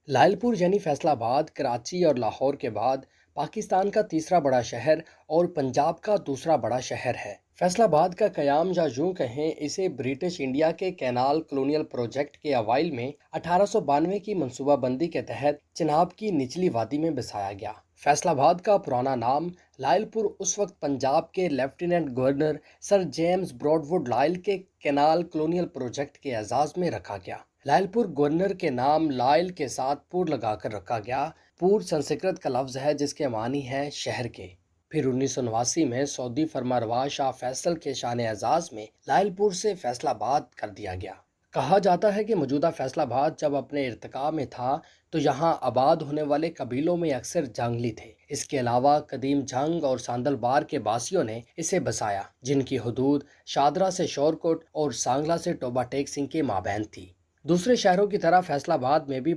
लालपुर यानी फैसलाबाद कराची और लाहौर के बाद पाकिस्तान का तीसरा बड़ा शहर और पंजाब का दूसरा बड़ा शहर है। फैसलाबाद का कयाम या यूं कहें इसे ब्रिटिश इंडिया के कैनाल कॉलोनियल प्रोजेक्ट के अवाइल में 1892 की मंसूबाबंदी के तहत चिनाब की निचली वादी में बसाया गया। फैसलाबाद का पुराना नाम लायलपुर उस वक्त पंजाब के lieutenant governor sir James Broadwood Lyell के कैनाल कॉलोनियल प्रोजेक्ट के एजाज में रखा गया। लायलपुर गवर्नर के नाम लायल के साथ पुर लगाकर रखा गया। पुर संस्कृत का लफ्ज़ है जिसके मानी है शहर के। फिर 1989 में सऊदी फरमारवा शाह फैसल के शान एजाज में लायलपुर से फैसलाबाद कर दिया गया। कहा जाता है कि मौजूदा फैसलाबाद जब अपने इर्तिका में था तो यहाँ आबाद होने वाले कबीलों में अक्सर जंगली थे। इसके अलावा कदीम जंग और सांदलबार के बासियों ने इसे बसाया, जिनकी हदूद शादरा से शोरकोट और सांगला से टोबा टेक सिंह के माबैन थी। दूसरे शहरों की तरह फैसलाबाद में भी